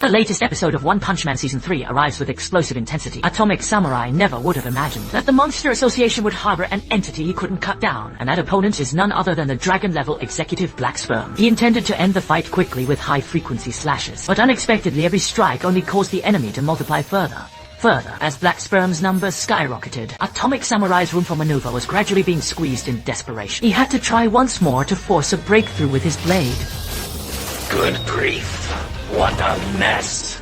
The latest episode of One Punch Man Season 3 arrives with explosive intensity. Atomic Samurai never would have imagined that the Monster Association would harbor an entity he couldn't cut down, and that opponent is none other than the dragon-level executive Black Sperm. He intended to end the fight quickly with high-frequency slashes, but unexpectedly every strike only caused the enemy to multiply further. As Black Sperm's numbers skyrocketed, Atomic Samurai's room for maneuver was gradually being squeezed in desperation. He had to try once more to force a breakthrough with his blade. Good grief. What a mess!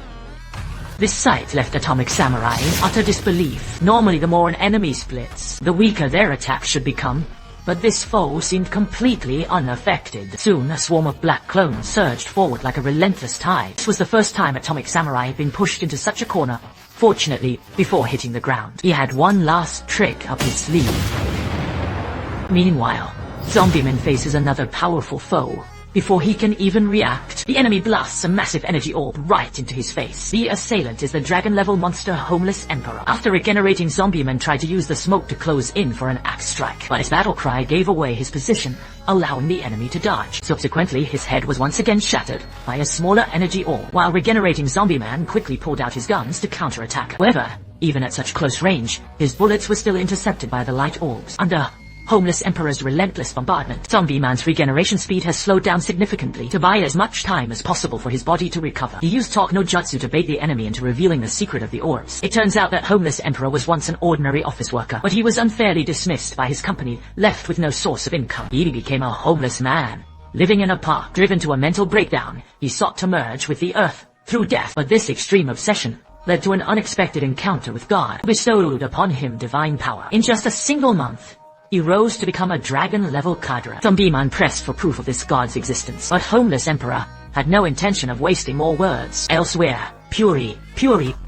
This sight left Atomic Samurai in utter disbelief. Normally the more an enemy splits, the weaker their attack should become, but this foe seemed completely unaffected. Soon, a swarm of black clones surged forward like a relentless tide. This was the first time Atomic Samurai had been pushed into such a corner. Fortunately, before hitting the ground, he had one last trick up his sleeve. Meanwhile, Zombieman faces another powerful foe. Before he can even react, the enemy blasts a massive energy orb right into his face. The assailant is the dragon-level monster Homeless Emperor. After regenerating, Zombieman tried to use the smoke to close in for an axe strike, but his battle cry gave away his position, allowing the enemy to dodge. Subsequently, his head was once again shattered by a smaller energy orb. While regenerating, Zombieman quickly pulled out his guns to counterattack. However, even at such close range, his bullets were still intercepted by the light orbs. Under Homeless Emperor's relentless bombardment, Zombieman's regeneration speed has slowed down significantly to buy as much time as possible for his body to recover. He used Talk no Jutsu to bait the enemy into revealing the secret of the orbs. It turns out that Homeless Emperor was once an ordinary office worker, but he was unfairly dismissed by his company, left with no source of income. He became a homeless man, living in a park. Driven to a mental breakdown, he sought to merge with the earth through death, but this extreme obsession led to an unexpected encounter with God, who bestowed upon him divine power. In just a single month, he rose to become a dragon-level cadre. Zombieman pressed for proof of this god's existence, but Homeless Emperor had no intention of wasting more words. Elsewhere, Puri,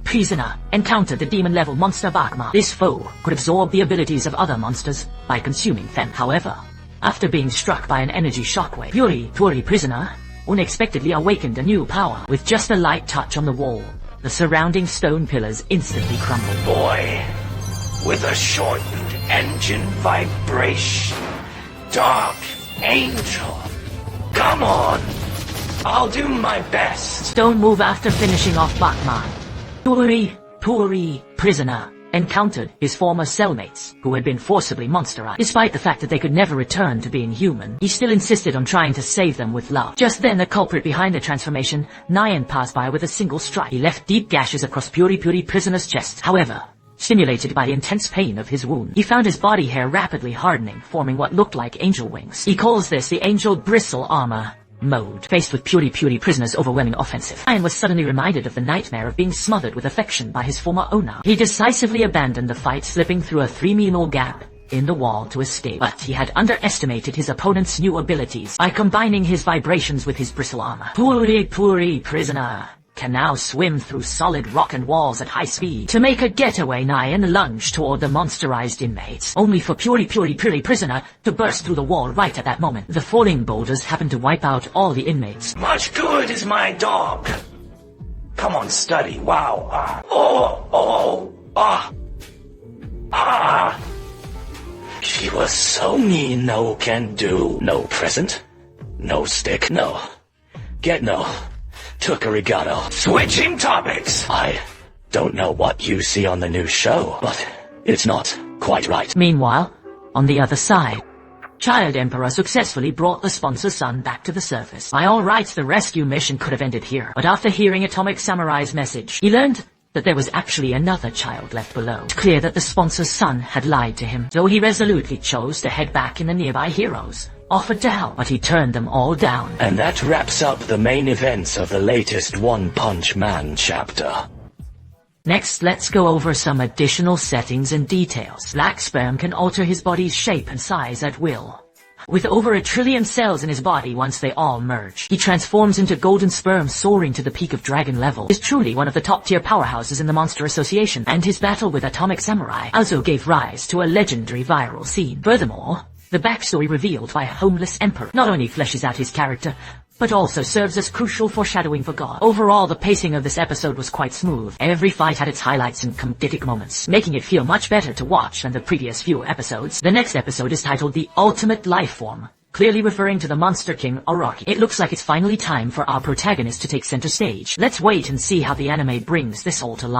prisoner, encountered the demon-level monster Bakma. This foe could absorb the abilities of other monsters by consuming them. However, after being struck by an energy shockwave, Puri, prisoner, unexpectedly awakened a new power. With just a light touch on the wall, the surrounding stone pillars instantly crumbled. Boy, with a shortened engine vibration. Dark Angel. Come on. I'll do my best. Don't move after finishing off Bakma. Puri, prisoner, encountered his former cellmates, who had been forcibly monsterized. Despite the fact that they could never return to being human, he still insisted on trying to save them with love. Just then, the culprit behind the transformation, Nyan, passed by with a single strike. He left deep gashes across Puri prisoner's chest. However, stimulated by the intense pain of his wound, he found his body hair rapidly hardening, forming what looked like angel wings. He calls this the Angel Bristle Armor mode. Faced with Puri prisoner's overwhelming offensive, Nyan was suddenly reminded of the nightmare of being smothered with affection by his former owner. He decisively abandoned the fight, slipping through a 3mm gap in the wall to escape. But he had underestimated his opponent's new abilities by combining his vibrations with his bristle armor. Puri prisoner can now swim through solid rock and walls at high speed. To make a getaway, Nyan lunged toward the monsterized inmates, only for Puri prisoner to burst through the wall right at that moment. The falling boulders happened to wipe out all the inmates. Much good is my dog. Come on, study. Wow. She was so mean, no can do. No present, no stick, no. Get no. Took arigato. Switching topics. I don't know what you see on the new show, but it's not quite right. Meanwhile, on the other side, Child Emperor successfully brought the sponsor's son back to the surface. By all rights, the rescue mission could have ended here, but after hearing Atomic Samurai's message, he learned that there was actually another child left below. It's clear that the sponsor's son had lied to him, so he resolutely chose to head back in the nearby heroes. Offered to help, but he turned them all down. And that wraps up the main events of the latest One Punch Man chapter. Next, let's go over some additional settings and details. Black Sperm can alter his body's shape and size at will. With over 1 trillion cells in his body, once they all merge, he transforms into golden sperm, soaring to the peak of dragon level. He is truly one of the top-tier powerhouses in the Monster Association, and his battle with Atomic Samurai also gave rise to a legendary viral scene. Furthermore, the backstory revealed by Homeless Emperor not only fleshes out his character, but also serves as crucial foreshadowing for God. Overall, the pacing of this episode was quite smooth. Every fight had its highlights and comedic moments, making it feel much better to watch than the previous few episodes. The next episode is titled The Ultimate Life Form, clearly referring to the Monster King Araki. It looks like it's finally time for our protagonist to take center stage. Let's wait and see how the anime brings this all to life.